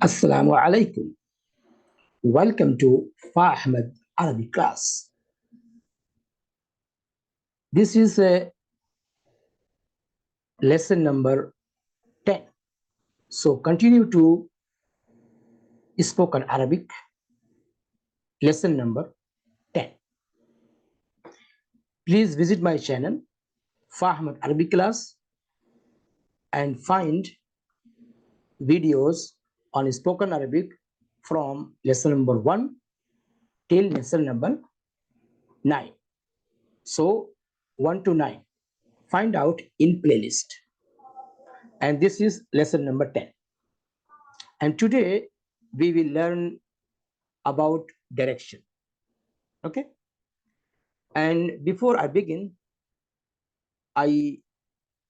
Assalamu alaikum. Welcome to Fa Ahmad Arabic class. This is a lesson number 10. So continue to spoken Arabic, lesson number 10. Please visit my channel, Fa Ahmad Arabic class, and find videos on spoken Arabic from lesson number 1 till lesson number 9. So 1 to 9. Find out in playlist. And this is lesson number 10. And today we will learn about direction. Okay. And before I begin, I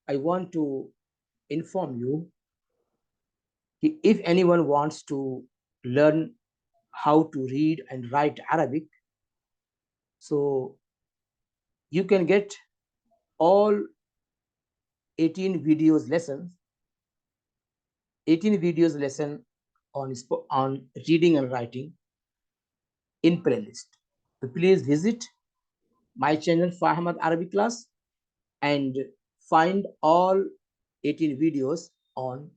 want to inform you, if anyone wants to learn how to read and write Arabic, so you can get all 18 videos lessons, 18 videos lesson on reading and writing in playlist. So please visit my channel Fa Ahmad Arabic class and find all 18 videos on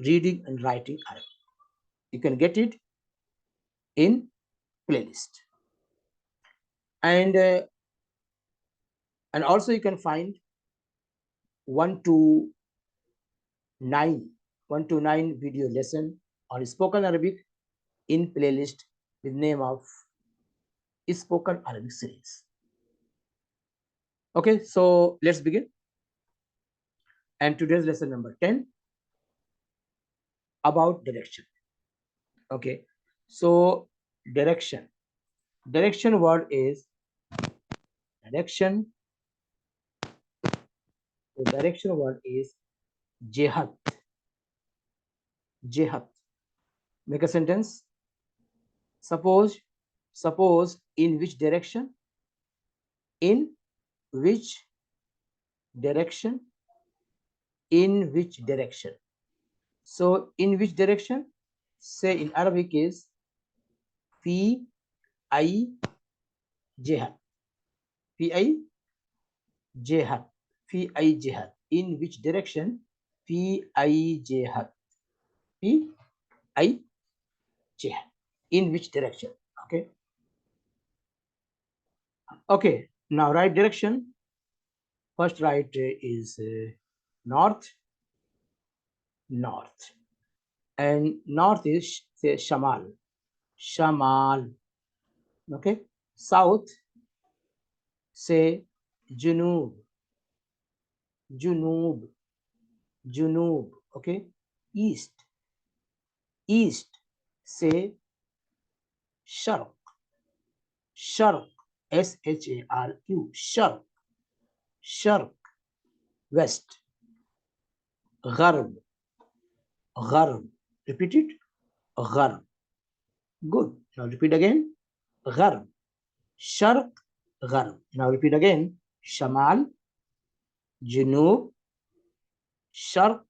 reading and writing Arabic. You can get it in playlist. And also you can find 1 to 9 video lesson on spoken Arabic in playlist with name of Spoken Arabic series. Okay, so let's begin. And today's lesson number 10 about direction. Okay, so direction word is direction. The direction word is jihad. Make a sentence. Suppose in which direction? In which direction? In which direction? So in which direction? Say in Arabic is fi ay jihad. Fi ay jihad. Fi ay jihad. In which direction? Fi ay jihad. Fi ay jihad. In which direction? Okay. Okay. Now right direction. First right is north. And north is say shamal. Okay. South say junub. Okay. East say sharq. SHARQ. Sharq. West. Gharb. Repeat it. Gharb. Good. Now repeat again. Gharb. Sharq. Gharb. Now repeat again. Shamal. Junub. Sharq.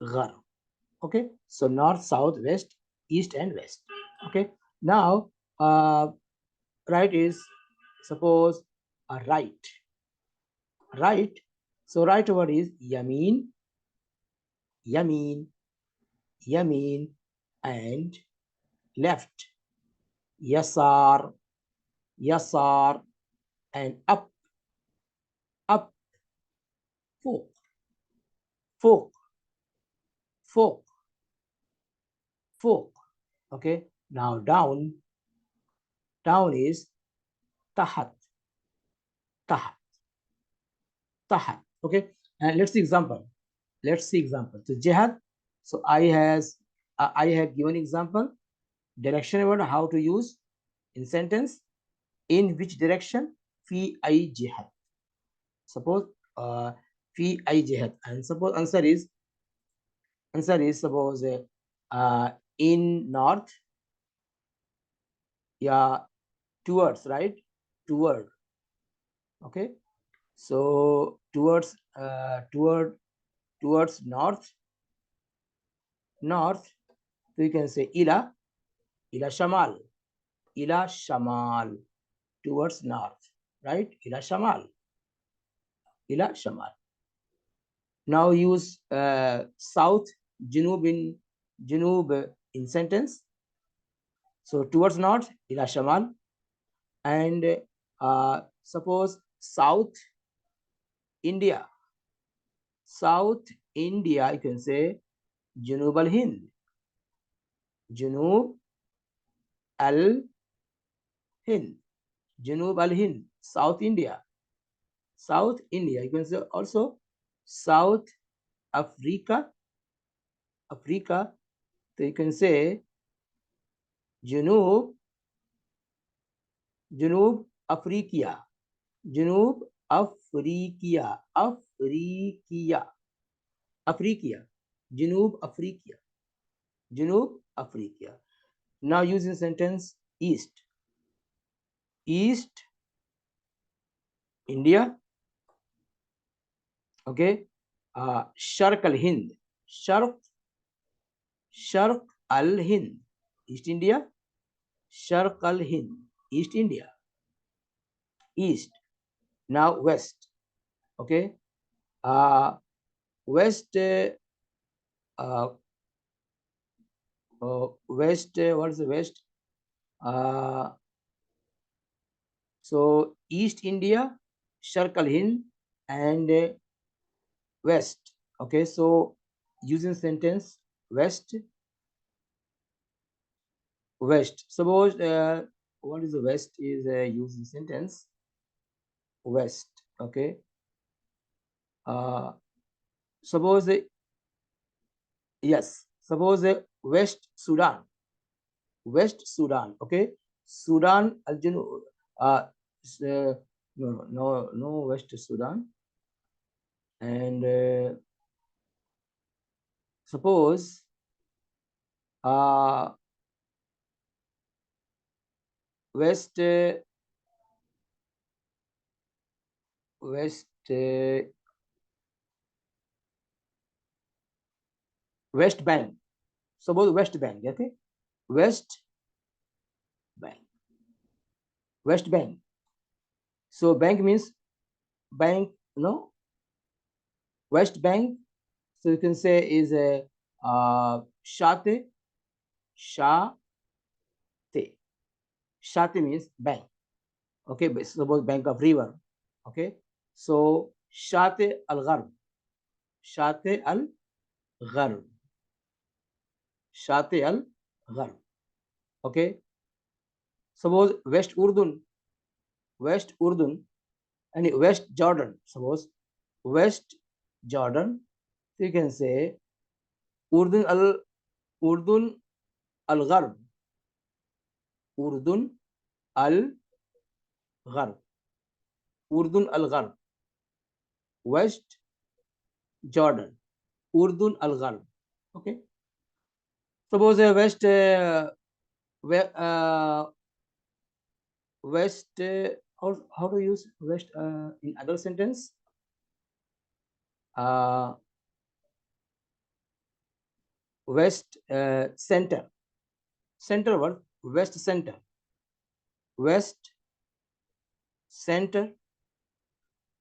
Gharb. Okay. So north, south, west, east, and west. Okay. Now right is suppose a right. So right word is yameen, and left, yasar, and up, fork. Okay. Now down is tahat. Okay. And let's see example. So jihad. So I have given example. Direction word how to use in sentence. In which direction? Fi ay jihad. Suppose fi ay jihad, and suppose answer is suppose in north. Yeah, towards, right? Toward. Okay. So towards north. So you can say ila shamal, towards north, right? Ila shamal. Now use south, junub in sentence. So towards north, ila shamal, and suppose India, South India, you can say Junub al Hind, Junub al Hind, Junub al Hind, South India. You can say also South Africa, Africa. So you can say Junub, Junub Afriqiya, Junub Afriqiya, Afriqiya, Afriqiya, Junub Afriqiya, Junub Afriqiya. Now using sentence East, East India, okay. Sharq al Hind, Sharq, Sharq al Hind, East India, Sharq al Hind, East India, East. Now West, okay. West, West. What is the West? So East India, Sharq al Hind, and West. Okay, so using sentence West, West. Suppose what is the West is using sentence West. Okay. Suppose yes. Suppose West Sudan, West Sudan. Okay, Sudan al no West Sudan, and suppose West West West Bank. Suppose West Bank. Okay, West Bank, West Bank. So bank means bank. No, West Bank. So you can say is a Shate, Shate. Shate means bank. Okay, but suppose bank of river. Okay, so Shate al Gharb, Shate al Gharb, Shate al Gharb. Okay, suppose West Urdun, West Urdun, and West Jordan. Suppose West Jordan. So you can say Urdun Urdun al Gharb, Urdun al Gharb, Urdun al Gharb, West Jordan, Urdun al Gharb. Okay. Suppose West West. How to use West in other sentence? West center. Center word. West center. West center.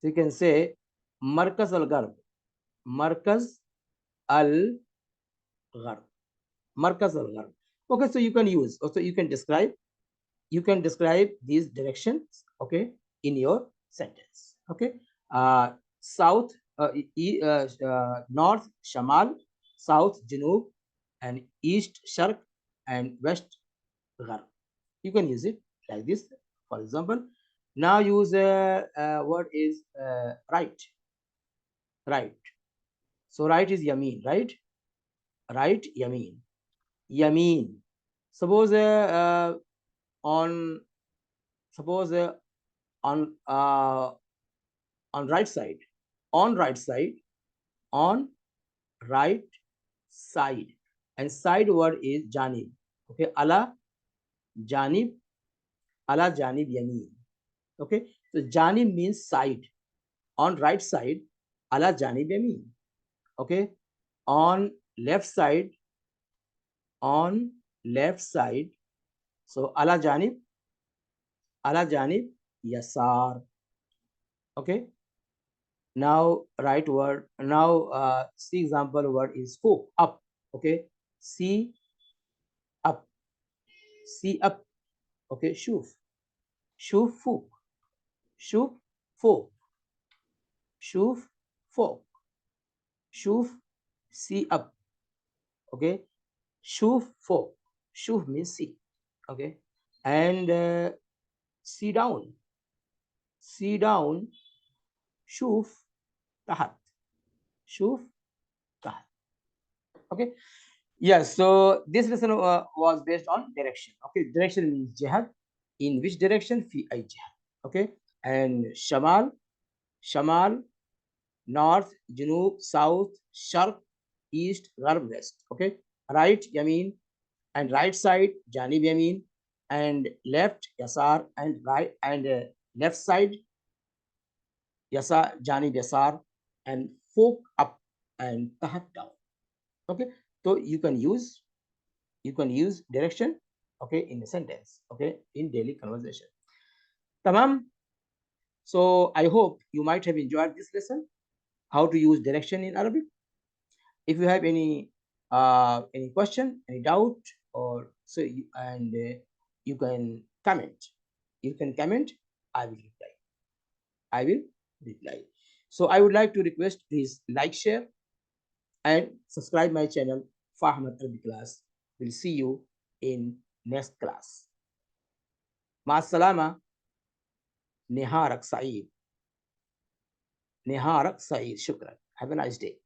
So you can say Markaz al Gharb. Markaz al Gharb. Markaz al Gharb. Okay, so you can use. Also, you can describe. You can describe these directions. Okay, in your sentence. Okay. South, north Shamal, south Junub, and east Sharq, and west Gharb. You can use it like this. For example, now use what is right. Right. So right is Yamin, right? Right, Yamin. Yamin. Suppose on suppose on right side, on right side, on right side, and side word is janib. Okay, janib, ala janib yamin. Okay, so janib means side. On right side, ala janib yamin. Okay, on left side, on left side. So ala janib yasar. Okay. Now right word. Now see example word is fuq, up. Okay. See up. See up. Okay. Shuf fuq. Shuf fuq. Shuf fuq. Shuf see up. Okay. Shuf fuq. Shuf means see. Okay. And see down. See down. Shuf tahat. Shuf tahat. Okay. Yes, so this lesson was based on direction. Okay, direction means jihad. In which direction? Fi ay jihad. Okay, and shamal, north, junub, south, sharq, east, gharb, west. Okay, right, yamin, and right side, janib yamin, and left, yasar, and right, and left side, yasar, janib yasar, and folk up and tahat down. Okay, so you can use direction, okay, in a sentence, okay, in daily conversation. Tamam. So I hope you might have enjoyed this lesson, how to use direction in Arabic. If you have any question, any doubt, or so you can comment. You can comment. I will reply. I will reply. So I would like to request, please like, share, and subscribe my channel, Fa Ahmad Arabic class. We'll see you in next class. مع السلامة. نهارك سعيد. نهارك سعيد. شكرا. Have a nice day.